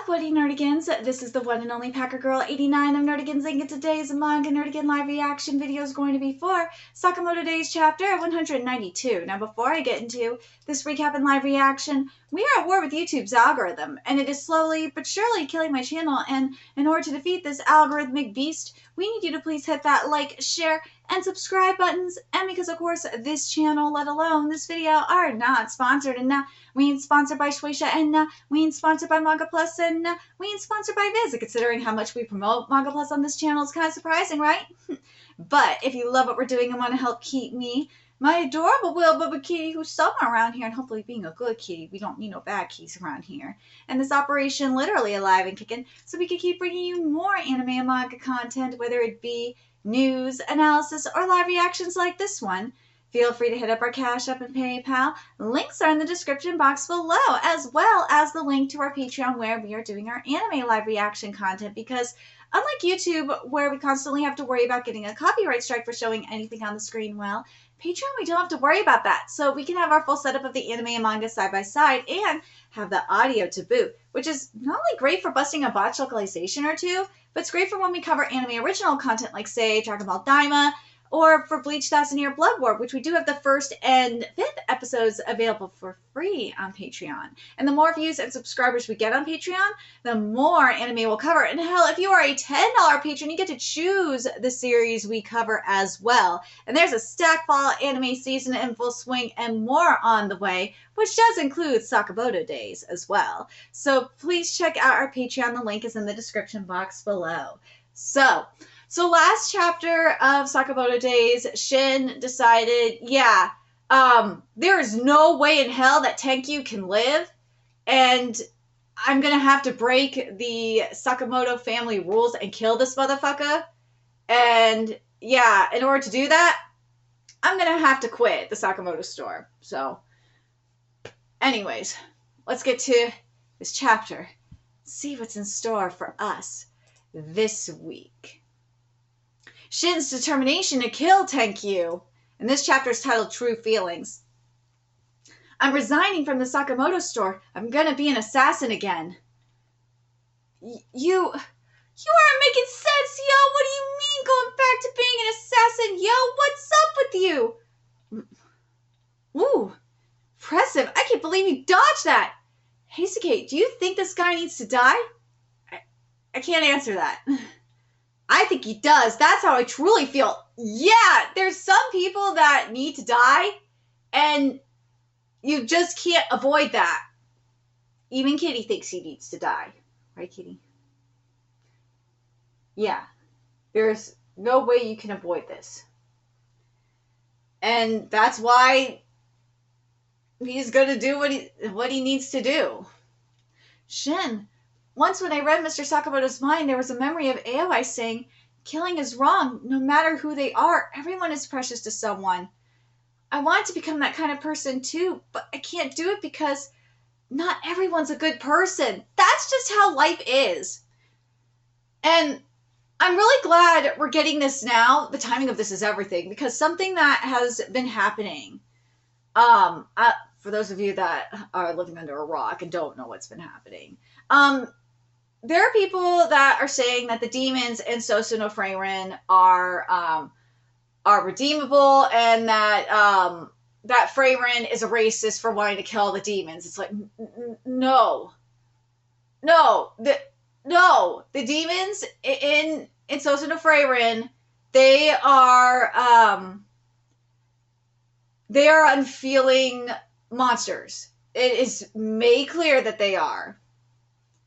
up, Woody Nerdigans? This is the one and only Packer Girl 89 of Nerdigans, and today's Manga Nerdigan live reaction video is going to be for Sakamoto Days chapter 192. Now, before I get into this recap and live reaction, we are at war with YouTube's algorithm, and it is slowly but surely killing my channel, and in order to defeat this algorithmic beast, we need you to please hit that like, share, and subscribe buttons, and because of course this channel, let alone this video, are not sponsored, and we ain't sponsored by Shueisha, and we ain't sponsored by Manga Plus, and we ain't sponsored by Viz. Considering how much we promote Manga Plus on this channel, it's kind of surprising, right? But if you love what we're doing and want to help keep me, my adorable Will Bubba kitty, who's somewhere around here, and hopefully being a good kitty, we don't need no bad kitties around here, and this operation literally alive and kicking, so we can keep bringing you more anime and manga content, whether it be news, analysis, or live reactions like this one. Feel free to hit up our Cash App and PayPal. Links are in the description box below, as well as the link to our Patreon where we are doing our anime live reaction content, because unlike YouTube, where we constantly have to worry about getting a copyright strike for showing anything on the screen, well, Patreon, we don't have to worry about that. So we can have our full setup of the anime and manga side by side and have the audio to boot, which is not only great for busting a botch localization or two, but it's great for when we cover anime original content like, say, Dragon Ball Daima, or for Bleach Thousand Year Blood War, which we do have the 1st and 5th episodes available for free on Patreon. And the more views and subscribers we get on Patreon, the more anime we'll cover. And hell, if you are a $10 patron, you get to choose the series we cover as well. And there's a stack fall anime season in full swing and more on the way, which does include Sakamoto Days as well. So please check out our Patreon. The link is in the description box below. So last chapter of Sakamoto Days, Shin decided, there is no way in hell that Tenkyu can live, and I'm going to have to break the Sakamoto family rules and kill this motherfucker. And yeah, in order to do that, I'm going to have to quit the Sakamoto store. So anyways, let's get to this chapter. See what's in store for us this week. Shin's determination to kill Tenkyu. And this chapter is titled True Feelings. I'm resigning from the Sakamoto store. I'm gonna be an assassin again. You aren't making sense, yo. What do you mean going back to being an assassin, yo? What's up with you? Ooh, impressive. I can't believe you dodged that. Heisuke, do you think this guy needs to die? I can't answer that. I think he does. That's how I truly feel. Yeah, there's some people that need to die, and you just can't avoid that. Even Kitty thinks he needs to die. Right, Kitty? Yeah, there's no way you can avoid this. And that's why he's going to do what he needs to do. Shin, once when I read Mr. Sakamoto's mind, there was a memory of Aoi saying, killing is wrong, no matter who they are. Everyone is precious to someone. I want to become that kind of person too, but I can't do it because not everyone's a good person. That's just how life is. And I'm really glad we're getting this now. The timing of this is everything, because something that has been happening, for those of you that are living under a rock and don't know what's been happening, there are people that are saying that the demons in Sosu no Freiren are redeemable, and that that Freiren is a racist for wanting to kill the demons. It's like, no, the demons in Sosu no Freiren, they are unfeeling monsters. It is made clear that they are.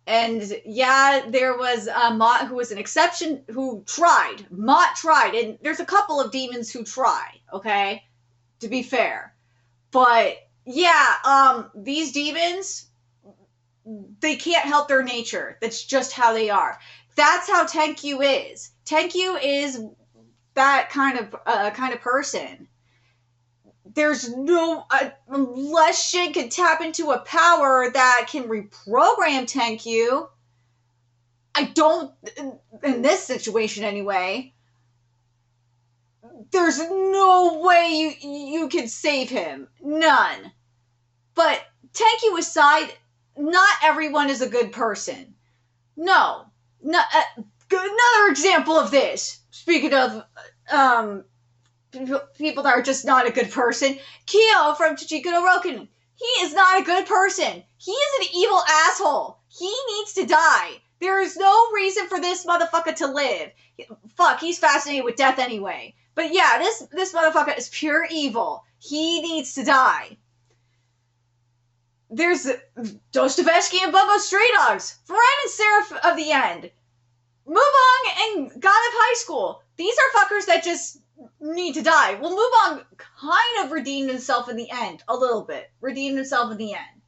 And yeah, there was Mott, who was an exception, who tried. Mott tried. And there's a couple of demons who try, okay? To be fair. But yeah, these demons, they can't help their nature. That's just how they are. That's how Tenkyu is. Tenkyu is that kind of person. There's no, unless Shin can tap into a power that can reprogram Tenkyu, I don't, in this situation anyway, there's no way you can save him. None. But Tenkyu aside, not everyone is a good person. No. No, another example of this. Speaking of people that are just not a good person, Kyo from Chichiko no Roken. He is not a good person. He is an evil asshole. He needs to die. There is no reason for this motherfucker to live. Fuck, he's fascinated with death anyway. But yeah, this motherfucker is pure evil. He needs to die. There's Dostoevsky and Bungo Stray Dogs. Fren and Seraph of the End. Mubong and God of High School. These are fuckers that just need to die. Well, Mubong kind of redeemed himself in the end. A little bit. Redeemed himself in the end.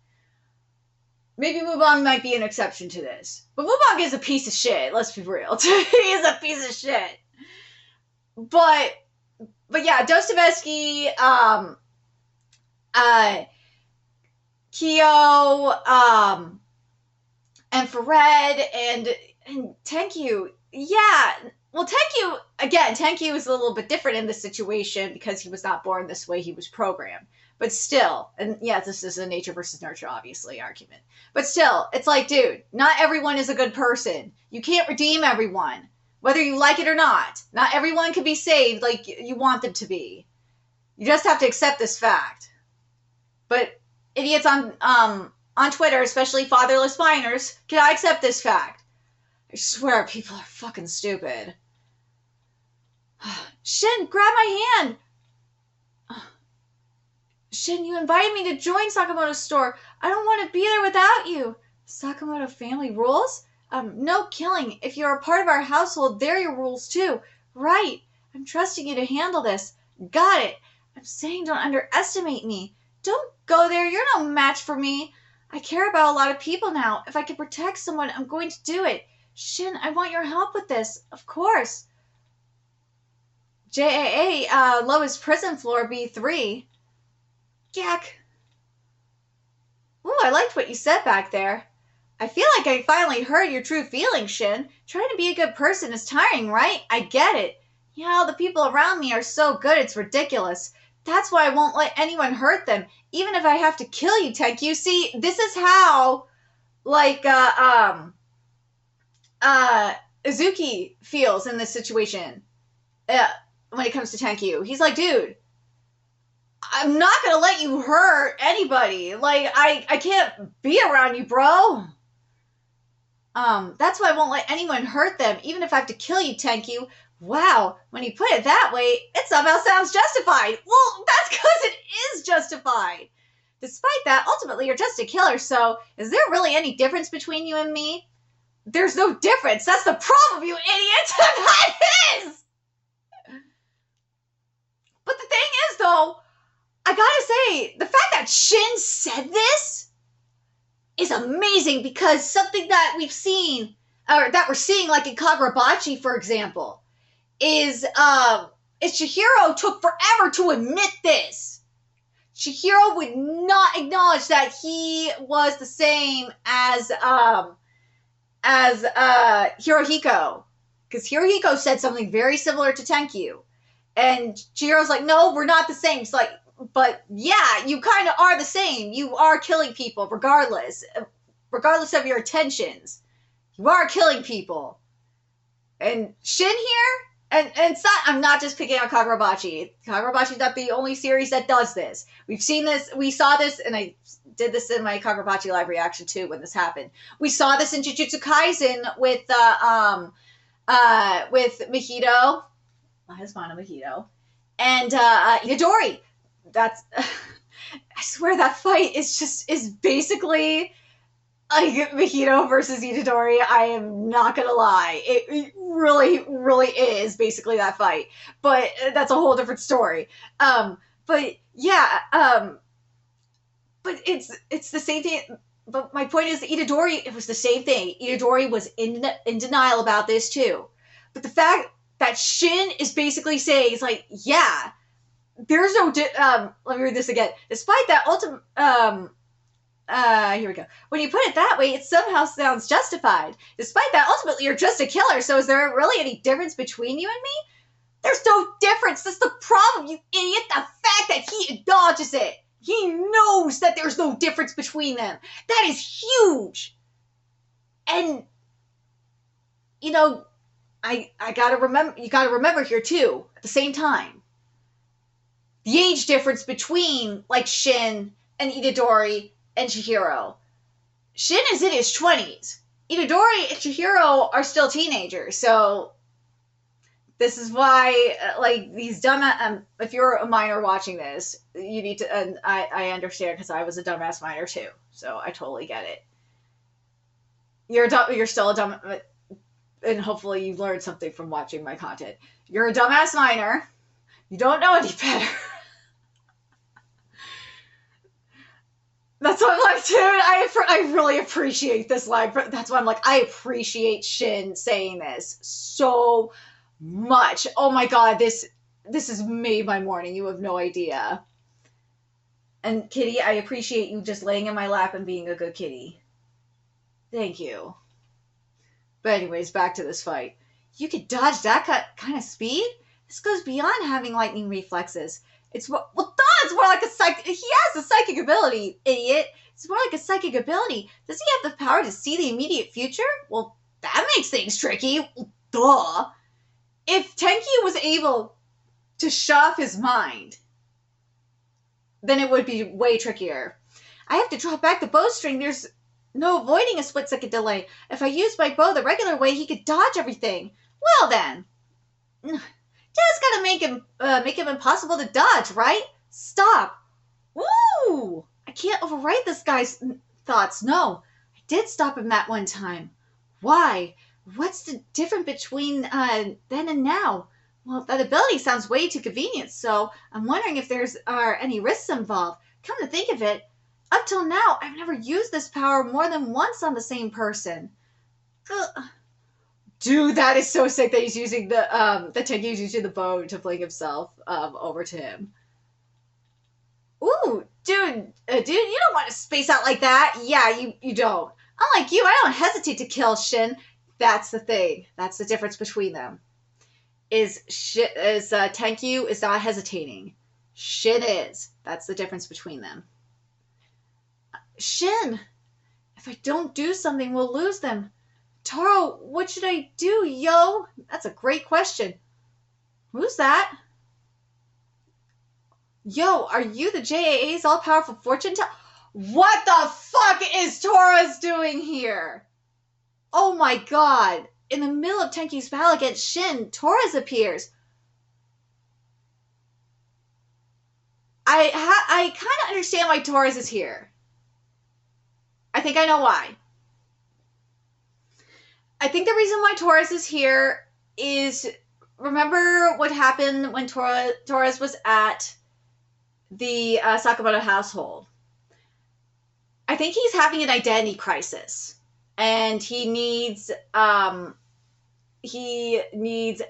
Maybe Mubong might be an exception to this. But Mubong is a piece of shit. Let's be real. He is a piece of shit. But yeah, Dostoevsky, Kyo, and Fared, and Tenkyu. Yeah, well, Tenkyu is a little bit different in this situation because he was not born this way, he was programmed. But still, and yeah, this is a nature versus nurture, obviously, argument. But still, it's like, dude, not everyone is a good person. You can't redeem everyone, whether you like it or not. Not everyone can be saved like you want them to be. You just have to accept this fact. But idiots on Twitter, especially fatherless minors, cannot accept this fact. I swear, people are fucking stupid. Shin, grab my hand! Shin, you invited me to join Sakamoto's store. I don't want to be there without you. Sakamoto family rules? No killing. If you're a part of our household, they're your rules too. Right. I'm trusting you to handle this. Got it. I'm saying don't underestimate me. Don't go there. You're no match for me. I care about a lot of people now. If I can protect someone, I'm going to do it. Shin, I want your help with this. Of course. JAA, lowest prison floor, B3. Yak. Ooh, I liked what you said back there. I feel like I finally heard your true feelings, Shin. Trying to be a good person is tiring, right? I get it. Yeah, the people around me are so good, it's ridiculous. That's why I won't let anyone hurt them, even if I have to kill you, Tenkyu. See, this is how, like, Izuki feels in this situation. When it comes to Tenkyu. He's like, dude, I'm not gonna let you hurt anybody. Like, I can't be around you, bro. That's why I won't let anyone hurt them, even if I have to kill you, Tenkyu. Wow, when you put it that way, it somehow sounds justified. Well, that's because it is justified. Despite that, ultimately, you're just a killer, so is there really any difference between you and me? There's no difference. That's the problem, you idiot. That is! But the thing is, though, I gotta say, the fact that Shin said this is amazing because something that we've seen, or that we're seeing, like in Kagurabachi, for example, is Chihiro took forever to admit this. Chihiro would not acknowledge that he was the same as Hirohiko, because Hirohiko said something very similar to Tenkyu, and Chihiro's like, no, we're not the same. It's like, but yeah, you kind of are the same. You are killing people regardless of your intentions. You are killing people. And Shin here, and it's not, I'm not just picking on Kagurabachi. Kagurabachi's not the only series that does this. We've seen this, we saw this, and I did this in my Kagurabachi live reaction too when this happened. We saw this in Jujutsu Kaisen with Mahito, Husband Mahito, and Itadori. That's, I swear that fight is basically like Mahito versus Itadori. I am not gonna lie. It really, really is basically that fight. But that's a whole different story. But yeah, but it's the same thing. But my point is, Itadori, it was the same thing. Itadori was in denial about this too. But the fact that Shin is basically saying, it's like, yeah, there's no, let me read this again. Despite that ultimate, here we go. When you put it that way, it somehow sounds justified. Despite that, ultimately, you're just a killer, so is there really any difference between you and me? There's no difference. That's the problem, you idiot. The fact that he acknowledges it. He knows that there's no difference between them. That is huge. And you know, I gotta remember, you gotta remember here too, at the same time, the age difference between, like, Shin and Itadori and Chihiro. Shin is in his 20s. Itadori and Chihiro are still teenagers, so this is why, like, these dumb, if you're a minor watching this, you need to, and I understand because I was a dumbass minor too, so I totally get it. You're still a dumb, and hopefully you learned something from watching my content. You're a dumbass minor. You don't know any better. That's why I'm like, dude, I really appreciate this line. That's why I'm like, I appreciate Shin saying this so much. Oh my god, this has made my morning. You have no idea. And Kitty, I appreciate you just laying in my lap and being a good kitty. Thank you. But anyways, back to this fight. You could dodge that kind of speed? This goes beyond having lightning reflexes. It's more like a psychic. He has a psychic ability, idiot. It's more like a psychic ability. Does he have the power to see the immediate future? Well, that makes things tricky. Duh. If Tenki was able to shut off his mind, then it would be way trickier. I have to drop back the bowstring. There's no avoiding a split-second delay. If I use my bow the regular way, he could dodge everything. Well then. Just gotta make him impossible to dodge, right? Stop. Ooh! I can't overwrite this guy's thoughts. No, I did stop him that one time. Why? What's the difference between then and now? Well, that ability sounds way too convenient, so I'm wondering if there's any risks involved. Come to think of it, up till now, I've never used this power more than once on the same person. Ugh. Dude, that is so sick that he's using that Tenki's using the bow to fling himself over to him. Ooh, dude, you don't want to space out like that. Yeah, you don't. Unlike you, I don't hesitate to kill Shin. That's the thing. That's the difference between them. Tenkyu is not hesitating. Shin is. That's the difference between them. Shin, if I don't do something, we'll lose them. Taro, what should I do, yo? That's a great question. Who's that? Yo, are you the JAA's all-powerful fortune teller? What the fuck is TORRES doing here? Oh my god. In the middle of Tenki's battle against Shin, TORRES appears. I kind of understand why TORRES is here. I think I know why. I think the reason why TORRES is here is, remember what happened when TORRES was at the Sakamoto household? I think he's having an identity crisis, and he needs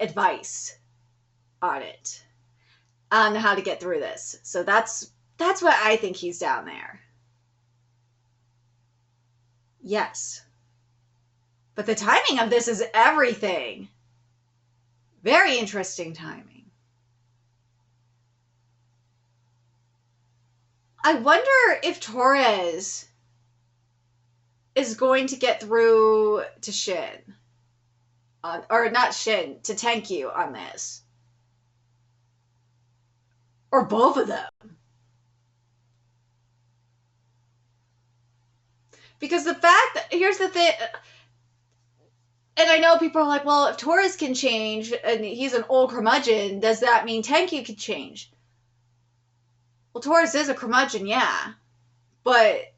advice on it, on how to get through this. So that's what I think he's down there. Yes. But the timing of this is everything. Very interesting timing. I wonder if TORRES is going to get through to Shin. Or not Shin, to Tenkyu on this. Or both of them. Because the fact that, here's the thing, and I know people are like, well, if TORRES can change, and he's an old curmudgeon, does that mean Tenkyu can change? Well, TORRES is a curmudgeon, yeah. But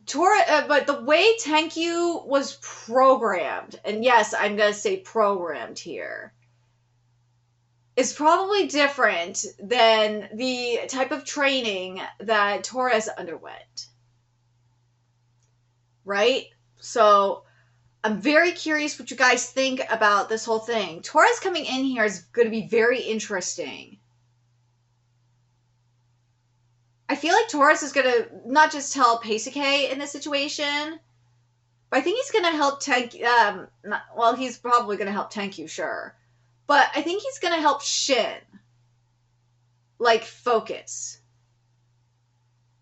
the way Tenkyu was programmed, and yes, I'm going to say programmed here, is probably different than the type of training that TORRES underwent. Right? So I'm very curious what you guys think about this whole thing. TORRES coming in here is going to be very interesting. I feel like TORRES is going to not just help Heisuke in this situation, but I think he's going to help Tenkyu. Well, he's probably going to help Tenkyu, sure. But I think he's going to help Shin, like, focus.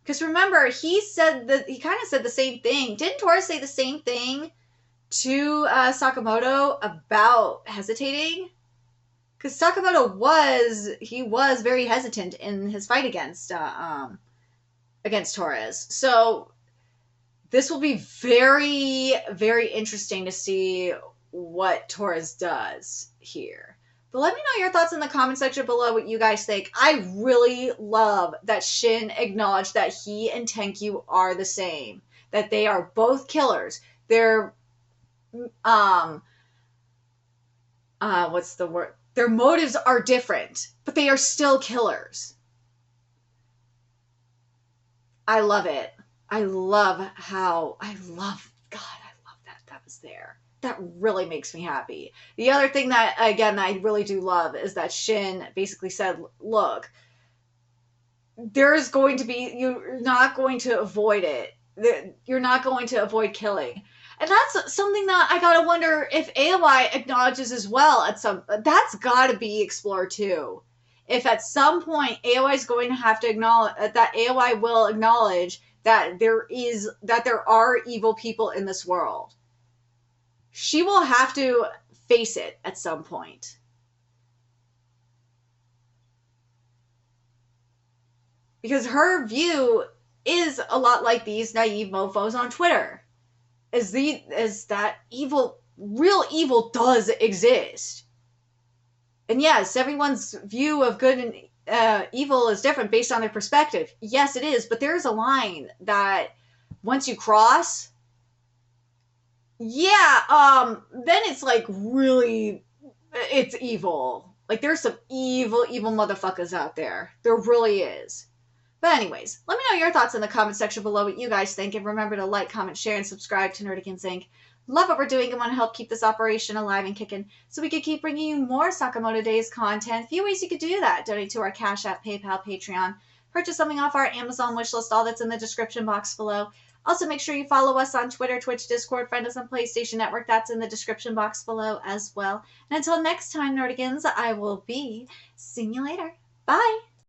Because remember, he kind of said the same thing. Didn't TORRES say the same thing to Sakamoto about hesitating? Because Sakamoto was very hesitant in his fight against TORRES. So this will be very, very interesting to see what TORRES does here. But let me know your thoughts in the comment section below, what you guys think. I really love that Shin acknowledged that he and Tenkyu are the same. That they are both killers. They're, what's the word? Their motives are different, but they are still killers. I love it. I love that was there. That really makes me happy. The other thing that, again, I really do love is that Shin basically said, look, there's going to be, you're not going to avoid it. You're not going to avoid killing. And that's something that I gotta wonder if AOI acknowledges as well that's gotta be explored too. If at some point AOI is going to have to acknowledge, that AOI will acknowledge that there are evil people in this world. She will have to face it at some point. Because her view is a lot like these naive mofos on Twitter. Is that real evil does exist. And yes, everyone's view of good and evil is different based on their perspective. Yes, it is, but there's a line that once you cross, yeah, then it's like really, it's evil. Like there's some evil motherfuckers out there. There really is. But anyways, let me know your thoughts in the comment section below, what you guys think, and remember to like, comment, share, and subscribe to Nerdigans Inc. Love what we're doing and want to help keep this operation alive and kicking so we can keep bringing you more Sakamoto Days content. A few ways you could do that. Donate to our Cash App, PayPal, Patreon. Purchase something off our Amazon wishlist. All that's in the description box below. Also, make sure you follow us on Twitter, Twitch, Discord. Friend us on PlayStation Network. That's in the description box below as well. And until next time, Nerdigans, I will be seeing you later. Bye!